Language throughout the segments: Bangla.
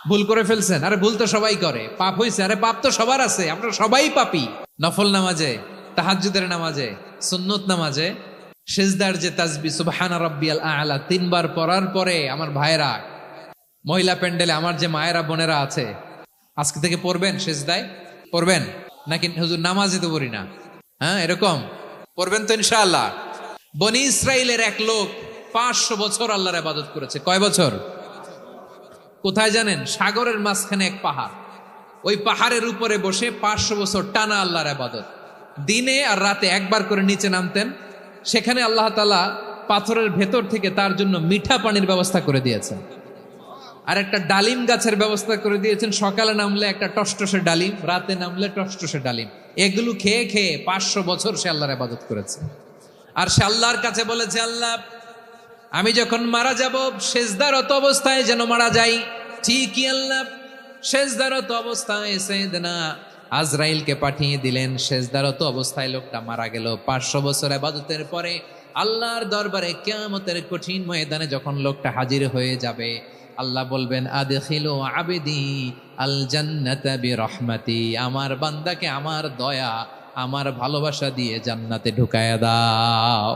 ভুল করে ফেলছেন, আরে ভুল তো সবাই করে। পাপ হয়েছে, আরে পাপ তো সবার আছে, আমরা সবাই পাপী। নফল নামাজে, তাহাজ্জুদের নামাজে, সুন্নত নামাজে সিজদার যে তাসবিহ সুবহানা রাব্বিয়াল আ'লা 3 বার পড়ার পরে আমার ভাইরা, মহিলা প্যান্ডেলে আমার যে মায়েরা বোনেরা আছে, আজকে থেকে পড়বেন, সিজদায় পড়বেন নাকি হুজুর নামাজে তো পড়ি না, হ্যাঁ এরকম পড়বেন তো ইনশাআল্লাহ। বনি ইসরাইলের এক লোক 500 বছর আল্লাহর ইবাদত করেছে। কয় বছর? কোথায় জানেন? সাগরের মাঝখানে এক পাহাড়, ওই পাহাড়ের উপরে বসে 500 বছর টানা আল্লাহর ইবাদত। দিনে আর রাতে একবার করে নিচে নামতেন। সেখানে আল্লাহ তাআলা পাথরের ভেতর থেকে তার জন্য মিঠা পানির ব্যবস্থা করে দিয়েছেন, আর একটা ডালিম গাছের ব্যবস্থা করে দিয়েছেন। সকালে নামলে একটা টসটসে ডালিম, রাতে নামলে টসটসে ডালিম। এগুলো খেয়ে খেয়ে 500 বছর সে আল্লাহর ইবাদত করেছে। আর সে আল্লাহর কাছে বলেছে, আল্লাহ আমি যখন মারা যাব সেজদারত অবস্থায় যেন মারা যাই। ঠিকই আল্লাহ সেজদারত অবস্থায় সাইয়েদনা আজরাইলকে পাঠিয়ে দিলেন। সেজদারত অবস্থায় লোকটা মারা গেল। 500 বছর ইবাদতের পরে আল্লাহর দরবারে কিয়ামতের কঠিন ময়দানে যখন লোকটা হাজির হয়ে যাবে, আল্লাহ বলবেন আদখিলু আবদি আল জান্নাতা বিরহমাতি, আমার বান্দাকে আমার দয়া, আমার ভালোবাসা দিয়ে জান্নাতে ঢুকায়া দাও।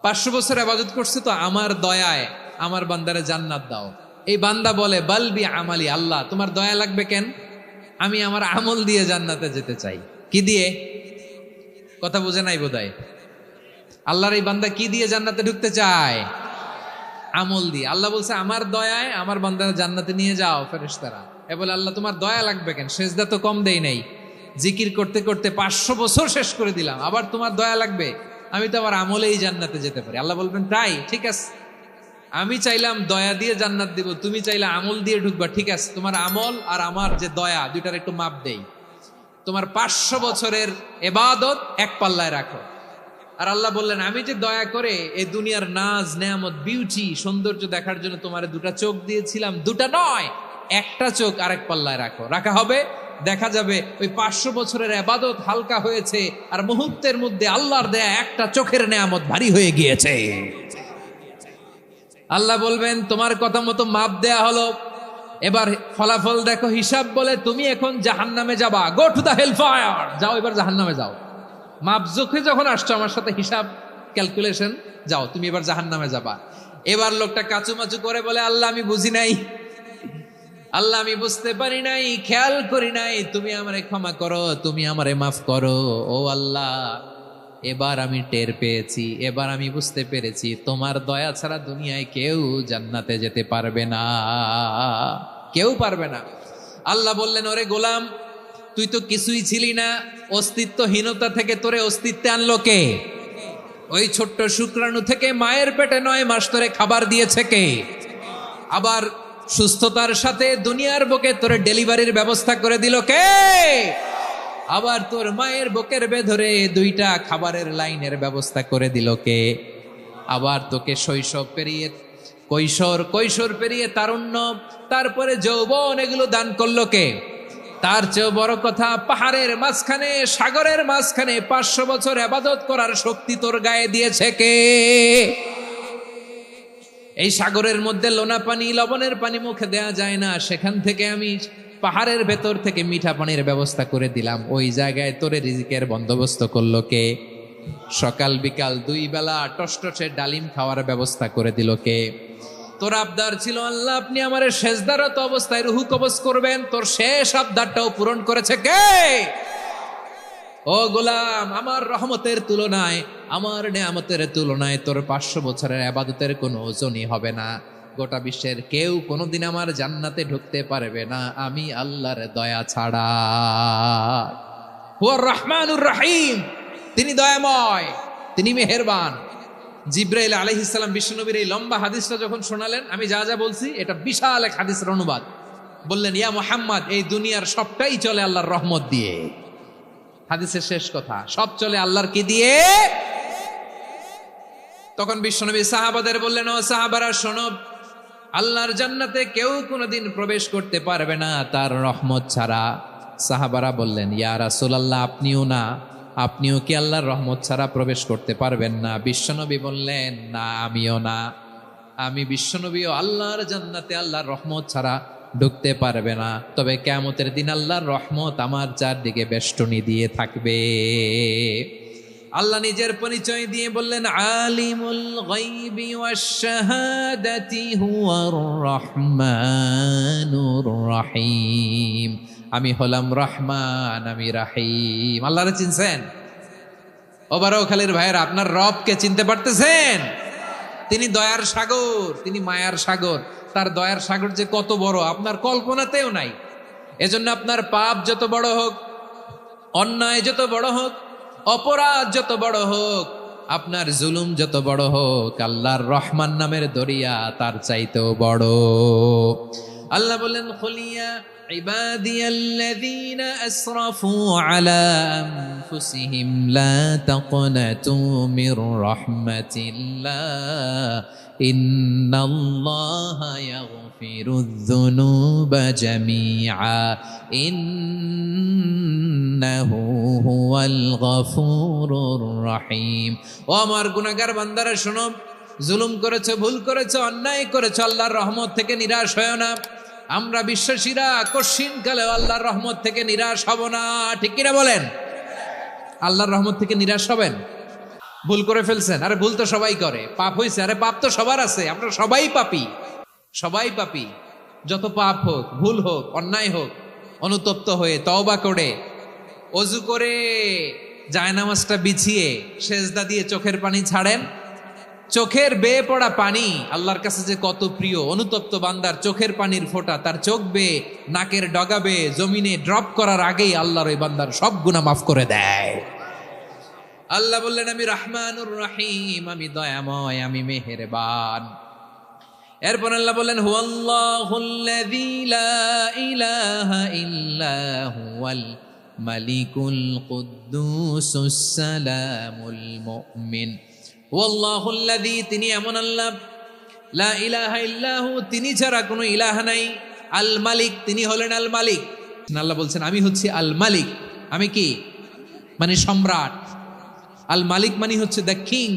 500 বছর ইবাদত করছে তো আমার দয়ায় আমার বান্দারে জান্নাত দাও। এই বান্দা বলে বালবি আমালি, আল্লাহ তোমার দয়া লাগবে কেন? আমি আমার আমল দিয়ে জান্নাতে যেতে চাই। কি দিয়ে? কথা বুঝে নাই বোধহয়। আল্লাহর এই বান্দা কি দিয়ে জান্নাতে ঢুকতে চায়? আমল দিয়ে। আল্লাহ বলছে আমার দয়ায় আমার বান্দারে জান্নাতে নিয়ে যাও ফেরেশতারা। এ বলে আল্লাহ তোমার দয়া লাগবে কেন? সেজদা তো কম দেই নাই, জিকির করতে করতে 500 বছর শেষ করে দিলাম, আবার তোমার দয়া লাগবে? আমি তো আবার আমলেই জান্নাতে যেতে পারি। আল্লাহ বলবেন তাই, ঠিক আছে, আমি চাইলাম দয়া দিয়ে জান্নাত দিব, তুমি চাইলে আমল দিয়ে ঢুকবা, ঠিক আছে, তোমার আমল আর আমার যে দয়া দুইটার একটু মাপ দেই। তোমার 500 বছরের ইবাদত এক পাল্লায় রাখো। আর আল্লাহ বললেন আমি যে দয়া করে এই দুনিয়ার নাজ নেয়ামত বিউটি সৌন্দর্য দেখার জন্য তোমার দুটা চোখ দিয়েছিলাম, দুটা নয় একটা চোখ আরেক পাল্লায় রাখো। রাখা হবে, দেখা যাবে ওই 500 বছরের ইবাদত হালকা হয়েছে, আর মুহূর্তের মধ্যে আল্লাহর দেয়া একটা চোখের নেয়ামত ভারী হয়ে গিয়েছে। আল্লাহ বলবেন তোমার কথা মতো মাপ দেয়া হলো, এবার ফলাফল দেখো, হিসাব বলে তুমি এখন জাহান্নামে যাবা, go to the hell fire, যাও এবার জাহান্নামে যাও। মাপ জোখে যখন আসছো আমার সাথে হিসাব ক্যালকুলেশন, যাও তুমি এবার জাহান্নামে যাবা। এবার লোকটা কাচুমাচু করে বলে আল্লাহ আমি বুঝি নাই, আল্লাহ আমি বুঝতে পারি নাই, খেয়াল করি নাই, তুমি আমারে ক্ষমা করো, তুমি আমারে মাফ করো। ও আল্লাহ এবার আমি টের পেয়েছি, এবার আমি বুঝতে পেরেছি তোমার দয়া ছাড়া দুনিয়ায় কেউ জান্নাতে যেতে পারবে না, কেউ পারবে না। আল্লাহ বললেন ওরে গোলাম তুই তো কিছুই ছিলি না, অস্তিত্বহীনতা থেকে তোরে অস্তিত্বে আনলো কে? ওই ছোট্ট শুক্রাণু থেকে মায়ের পেটে 9 মাস ধরে খাবার দিয়েছে কে? আবার সুস্থতার সাথে দুনিয়ার বুকে তোরে ডেলিভারির ব্যবস্থা করে দিল কে? আবার তোর মায়ের বুকের ভেতরে 2টা খাবারের লাইনের ব্যবস্থা করে দিল কে? আবার তোকে শৈশব পেরিয়ে কৈশোর পেরিয়ে তারুণ্য, তারপরে যৌবন, এগুলো দান করলো কে? তার চেয়েও বড় কথা, পাহাড়ের মাঝখানে সাগরের মাঝখানে 500 বছর ইবাদত করার শক্তি তোর গায়ে দিয়েছে কে? এই সাগরের মধ্যে লোনা পানি লবণের পানি মুখে দেয়া যায় না, সেখান থেকে আমি পাহাড়ের ভেতর থেকে মিঠা পানির ব্যবস্থা করে দিলাম। ওই জায়গায় তোরে রিজিকের বন্দোবস্ত করলো কে? সকাল বিকাল 2 বেলা টসটসে ডালিম খাওয়ার ব্যবস্থা করে দিল কে? তোর আবদার ছিল আল্লাহ আপনি আমার সেজদারত অবস্থায় রুহু কবজ করবেন, তোর শেষ আবদারটাও পূরণ করেছে কে? ও গোলাম আমার রহমতের তুলনায়, আমার নেয়ামতের তুলনায় তোর 500 বছরের ইবাদতের কোনো ওজনই হবে না। গোটা বিশ্বের কেউ কোনোদিন আমার জান্নাতে ঢুকতে পারবে না আমি আল্লাহর দয়া ছাড়া। হুয়ার রহমানুর রহিম, তিনি দয়াময়, তিনি মেহেরবান। জিব্রাইল আলাইহিস সালাম বিশ্বনবীর এই লম্বা হাদিসটা যখন শোনালেন, আমি যা যা বলছি এটা বিশাল এক হাদিসের অনুবাদ। বললেন ইয়া মুহাম্মদ এই দুনিয়ার সবটাই চলে আল্লাহর রহমত দিয়ে। হাদিসের শেষ কথা, সব চলে আল্লাহর কি দিয়ে? তখন বিশ্বনবী সাহাবাদের বললেন ও সাহাবারা শোনো, আল্লাহর জান্নাতে কেউ কোনোদিন প্রবেশ করতে পারবে না তার রহমত ছাড়া। সাহাবারা বললেন ইয়া রাসূলুল্লাহ আপনিও না, আপনিও কি আল্লাহর রহমত ছাড়া প্রবেশ করতে পারবেন না? বিশ্বনবী বললেন না আমিও না, আমি বিশ্বনবীও আল্লাহর জান্নাতে আল্লাহর রহমত ছাড়া ঢুকতে পারবে না। তবে কিয়ামতের দিন আল্লাহর রহমত আমার চারদিকে বেষ্টনী দিয়ে থাকবে। আল্লাহ নিজের পরিচয় দিয়ে বললেন, আলিমুল গায়বি ওয়াশ শাহাদাতি হুয়ার রহমানুর রহিম। আমি হলাম রহমান, আমি রাহিম। আল্লাহরে চিনছেন? ও বারোখালীর ভাইয়েরা, আপনার রবকে চিনতে পারতেছেন? তিনি দয়ার সাগর, তিনি মায়ার সাগর। তার দয়ার সাগর যে কত বড় আপনার কল্পনাতেও নাই। এজন্য আপনার পাপ যত বড় হোক, অন্যায় যত বড় হোক, অপরাধ যত বড় হোক, আপনার জুলুম যত বড় হোক, আল্লাহর রহমান নামের দরিয়া তার চাইতেও বড়। আল্লাহ বলেন, খুলিয়া ইবাদিয়াল্লাযীনা আসরাফু আলা আনফুসিহিম লা তাকনাতু মির রাহমাতিল্লাহ ইন্নাল্লাহা ইয়াগফিরুয যুনুবা জামিআ ইন্নাহু হুয়াল গফুরুর রহিম। ও আমার গুনাহগার বান্দারা শোনো, জুলুম করেছো, ভুল করেছো, অন্যায় করেছো, আল্লাহর রহমত থেকে নিরাশ হয়ো না। আমরা বিশ্বাসীরা কশিনকালে আল্লাহর রহমত থেকে নিরাশ হব না। ঠিক কিনা বলেন? আল্লাহর রহমত থেকে নিরাশ হবেন? ভুল করে ফেলছেন, আরে ভুল তো সবাই করে। পাপ হয়েছে, আরে পাপ তো সবার আছে। আমরা সবাই পাপী, সবাই পাপী। যত পাপ হোক, ভুল হোক, অন্যায় হোক, অনুতপ্ত হয়ে তওবা করে, ওযু করে, জায়নামাজটা বিছিয়ে সেজদা দিয়ে চোখের পানি ছাড়েন। চোখের বেয়ে পড়া পানি আল্লাহর কাছে যে কত প্রিয়। অনুতপ্ত বান্দার চোখের পানির ফোঁটা তার চোখ বেয়ে, নাকের ডগা বেয়ে জমিনে ড্রপ করার আগেই আল্লাহর ওই বান্দার সব গুনাহ মাফ করে দেয়। আল্লাহ বললেন, আমি রহমানুর রহিম, আমি দয়াময়, আমি মেহেরবান। এরপর আল্লাহ বললেন, হুয়াল্লাহুল্লাযী লা ইলাহা ইল্লা হুয়াল মালিকুল কুদ্দুসুস সালামুল মুমিন। ওয়াল্লাহুল্লাযী, তিনি এমন আল্লাহ, লা ইলাহা ইল্লাহু, তিনি ছাড়া কোনো ইলাহ নাই। আল মালিক, তিনি হলেন আল মালিক। আল্লাহ বলছেন, আমি হচ্ছি আল মালিক। আমি কি? মানে সম্রাট। আল মালিক মানে হচ্ছে the king,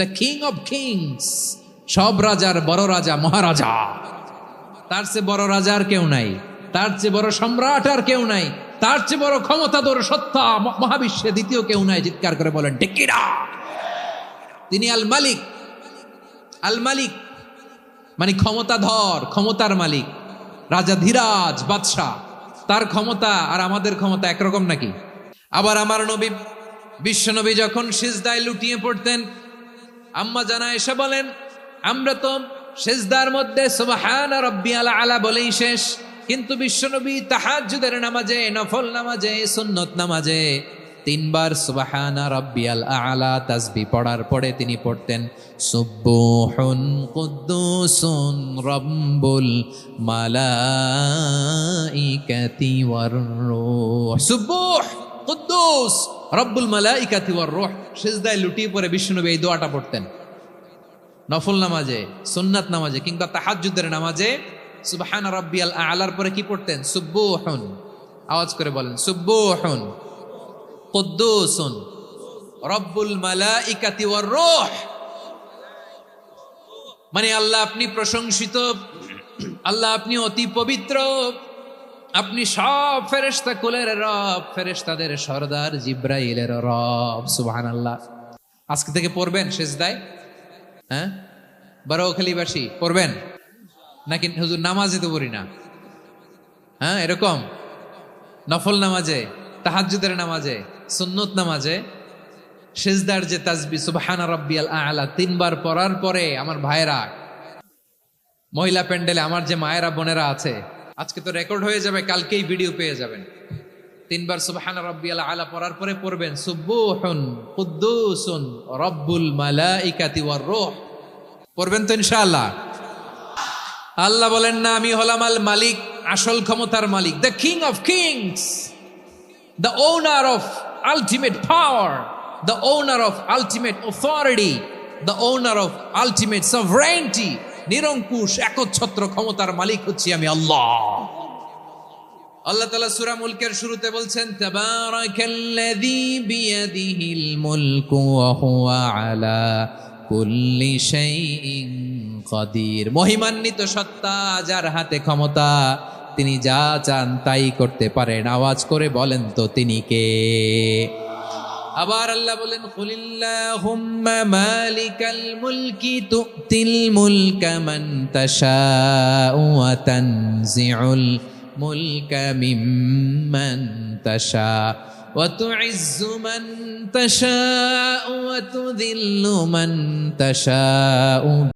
the king of kings. সব রাজার বড় রাজা, মহারাজা। তার চেয়ে বড় রাজা আর কেউ নাই, তার চেয়ে বড় সম্রাট আর কেউ নাই, তার চেয়ে বড় ক্ষমতাধর সত্তা মহাবিশ্বে দ্বিতীয় কেউ নাই। চিৎকার করে বলেন ঠিক কিনা? তিনি আল মালিক। আল মালিক মানে ক্ষমতাধর, ক্ষমতার মালিক, রাজা ধীরাজ বাদশাহ। তার ক্ষমতা আর আমাদের ক্ষমতা একরকম নাকি? আবার আমার নবী, বিশ্ব নবী যখন সিজদায় লুটিয়ে পড়তেন, আম্মা জানা এসে বলেন, আমরা তো সিজদার মধ্যে সুবহানা রাব্বিয়াল আলা বলেই শেষ, কিন্তু বিশ্ব নবী তাহাজ্জুদের নামাজে, নফল নামাজে, সুন্নত নামাজে 3 বার সুবহানা রাব্বিয়াল আলা তাসবিহ পড়ার পরে তিনি পড়তেন, সুবহুন কুদ্দুসুন রাব্বুল মালাইকাতি ওয়ার রূহ। সুবহ কুদ্দুস রব্বুল মালাইকাতি ওয়ার রূহ। সিজদায় লুটিয়ে পড়ে বিশ্বনবী এই দোয়াটা পড়তেন। নফল নামাজে, সুন্নাত নামাজে কিংবা তাহাজ্জুদের নামাজে সুবহানা রাব্বিয়াল আলার পরে কি পড়তেন? সুবহুন। আওয়াজ করে বলেন, সুবহুন কুদ্দুসুন রব্বুল মালাইকাতি ওয়ার রূহ। মানে আল্লাহ আপনি প্রশংসিত, আল্লাহ আপনি অতি পবিত্র, আপনি সব ফেরেশতা কুলের রব, ফেরেশতাদের সরদার জিব্রাইলের রব। সুবহানাল্লাহ। আজকে থেকে পড়বেন সিজদায়? হ্যাঁ, বারোখালীবাসী পড়বেন নাকি? হুজুর নামাজে তো পড়ি না। হ্যাঁ, এরকম নফল নামাজে, তাহাজ্জুদের নামাজে, সুন্নত নামাজে সিজদার যে তাসবিহ সুবহানা রাব্বিয়াল আ'লা 3 বার পড়ার পরে আমার ভাইরা, মহিলা প্যান্ডেলে আমার যে মায়েরা বোনেরা আছে, আজকে তো রেকর্ড হয়ে যাবে, কালকেই ভিডিও পেয়ে যাবেন। 3 বার সুবহানা রাব্বিয়াল আ'লা পড়ার পরে পড়বেন সুবহুন কুদ্দুসুন রব্বুল মালাইকাতি ওয়ার রূহ। পড়বেন তো ইনশাআল্লাহ? আল্লাহ বলেন না, আমি হলাম আল মালিক, আসল ক্ষমতার মালিক, the king of kings, the owner of ultimate power, the owner of ultimate authority, the owner of ultimate sovereignty, নিরঙ্কুশ একচ্ছত্র ক্ষমতার মালিক হচ্ছি আমি আল্লাহ। আল্লাহ তাআলা সূরা মুলকের শুরুতে বলছেন, তাবারাকাল্লাযী বিয়াদিহিল মুলকু ওয়া হুয়া আলা কুল্লি শাইইন কাদির। মহিমান্বিত সত্তা, যার হাতে ক্ষমতা, তিনি যা চান তাই করতে পারেন। আওয়াজ করে বলেন তো তিনি কে? আবার আল্লাহ বলেন, কুলিল্লাহুম্মা মালিকাল মুলকি তুতিল মুলকা মান তাশাউ ওয়া তানজিউল মুলকা মিম্মান তাশা ওয়া তুইজ্জু মান তাশাউ ওয়া তুযিল্লু মান তাশাউ